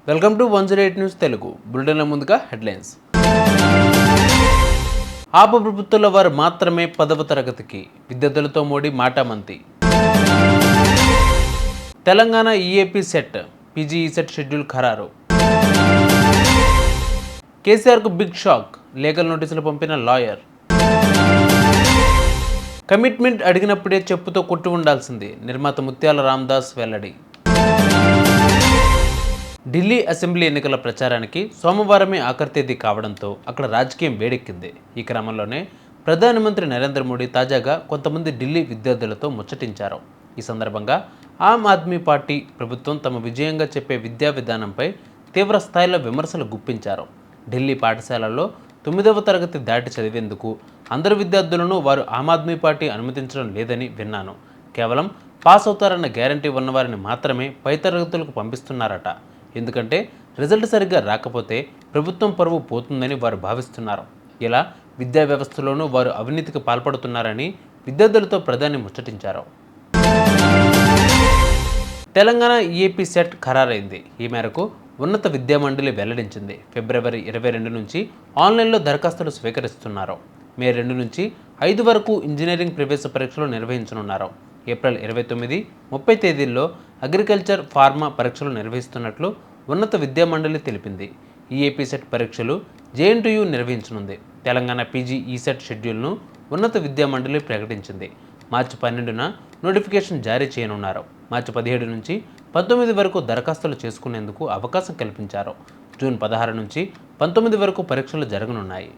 Welcome to 108 news Telugu బులెటిన్ల ముందుగా headlines. ఆప ప్రభుత్వంలో వారు మాత్రమే 10వ తరగతికి విద్యార్థులతో మోడీ మాటామంతి. Telangana EAP CET PGE CET schedule ఖరారు. కేసీఆర్కు బిగ్ షాక్, లీగల్ నోటీసులు పంపిన లాయర్. కమిట్మెంట్ అడిగినప్పుడే చెప్పుతో కొట్టి ఉండాల్సింది, నిర్మాత ముత్యాల రామదాస్ వెల్లడి. ఢిల్లీ అసెంబ్లీ ఎన్నికల ప్రచారానికి సోమవారమే ఆఖరి తేదీ కావడంతో అక్కడ రాజకీయం వేడెక్కింది. ఈ క్రమంలోనే ప్రధానమంత్రి నరేంద్ర మోడీ తాజాగా కొంతమంది ఢిల్లీ విద్యార్థులతో ముచ్చటించారు. ఈ సందర్భంగా ఆమ్ ఆద్మీ పార్టీ ప్రభుత్వం తమ విజయంగా చెప్పే విద్యా విధానంపై తీవ్ర స్థాయిలో విమర్శలు గుప్పించారు. ఢిల్లీ పాఠశాలల్లో 9వ తరగతి దాటి చదివేందుకు అందరు విద్యార్థులను వారు ఆమ్ ఆద్మీ పార్టీ అనుమతించడం లేదని విన్నాను. కేవలం పాస్ అవుతారన్న గ్యారంటీ ఉన్నవారిని మాత్రమే పై తరగతులకు పంపిస్తున్నారట. ఎందుకంటే రిజల్ట్ సరిగ్గా రాకపోతే ప్రభుత్వం పరువు పోతుందని వారు భావిస్తున్నారు. ఇలా విద్యా వ్యవస్థలోనూ వారు అవినీతికి పాల్పడుతున్నారని విద్యార్థులతో ప్రధాని ముచ్చటించారు. తెలంగాణ ఈఏపీ సెట్ ఖరారైంది. ఈ మేరకు ఉన్నత విద్యా మండలి వెల్లడించింది. ఫిబ్రవరి 22 నుంచి ఆన్లైన్లో దరఖాస్తులు స్వీకరిస్తున్నారు. మే 2 నుంచి 5 వరకు ఇంజనీరింగ్ ప్రవేశ పరీక్షలు నిర్వహించనున్నారు. ఏప్రిల్ 29, 30 తేదీల్లో అగ్రికల్చర్, ఫార్మా పరీక్షలు నిర్వహిస్తున్నట్లు ఉన్నత విద్యా మండలి తెలిపింది. ఈఏపీ సెట్ పరీక్షలు జేఎన్టీయూ నిర్వహించనుంది. తెలంగాణ పీజీఈ సెట్ షెడ్యూల్ను ఉన్నత విద్యా మండలి ప్రకటించింది. మార్చి 12న నోటిఫికేషన్ జారీ చేయనున్నారు. మార్చి 17 నుంచి 19 వరకు దరఖాస్తులు చేసుకునేందుకు అవకాశం కల్పించారు. జూన్ 16 నుంచి 19 వరకు పరీక్షలు జరగనున్నాయి.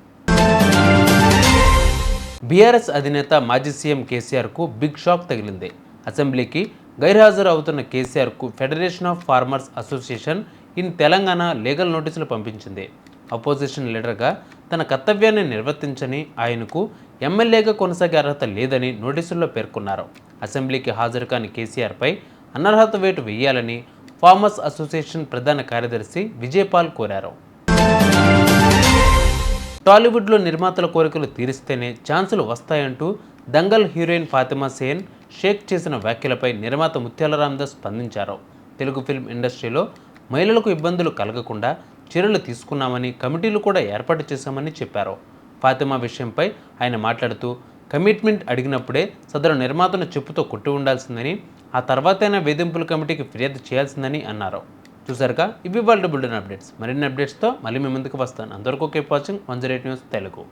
బీఆర్ఎస్ అధినేత మాజీ సీఎం కేసీఆర్కు బిగ్ షాక్ తగిలింది. అసెంబ్లీకి గైర్హాజరు అవుతున్న కేసీఆర్కు federation of farmers association in Telangana legal నోటీసులు పంపించింది. అపోజిషన్ లీడర్గా తన కర్తవ్యాన్ని నిర్వర్తించని ఆయనకు ఎమ్మెల్యేగా కొనసాగే అర్హత లేదని నోటీసుల్లో పేర్కొన్నారు. అసెంబ్లీకి హాజరు కాని కేసీఆర్పై అనర్హత వేటు వేయాలని ఫార్మర్స్ అసోసియేషన్ ప్రధాన కార్యదర్శి విజయపాల్ కోరారు. టాలీవుడ్లో నిర్మాతల కోరికలు తీరిస్తేనే ఛాన్సులు వస్తాయంటూ దంగల్ హీరోయిన్ ఫాతిమా సేన్ షేక్ చేసిన వ్యాఖ్యలపై నిర్మాత ముత్యాల రామదాస్ స్పందించారు. తెలుగు ఫిల్మ్ ఇండస్ట్రీలో మహిళలకు ఇబ్బందులు కలగకుండా చర్యలు తీసుకున్నామని, కమిటీలు కూడా ఏర్పాటు చేశామని చెప్పారు. ఫాతిమా విషయంపై ఆయన మాట్లాడుతూ, కమిట్మెంట్ అడిగినప్పుడే సదరు నిర్మాతను చెప్పుతో కొట్టి ఉండాల్సిందని, ఆ తర్వాతైనా వేధింపుల కమిటీకి ఫిర్యాదు చేయాల్సిందని అన్నారు. చూసారుగా, ఇవి వాళ్ళ బులెటిన్ అప్డేట్స్. మరిన్ని అప్డేట్స్తో మళ్ళీ మీ ముందుకు వస్తాను. అందరికీ కీప్ వాచింగ్ 108 న్యూస్ తెలుగు.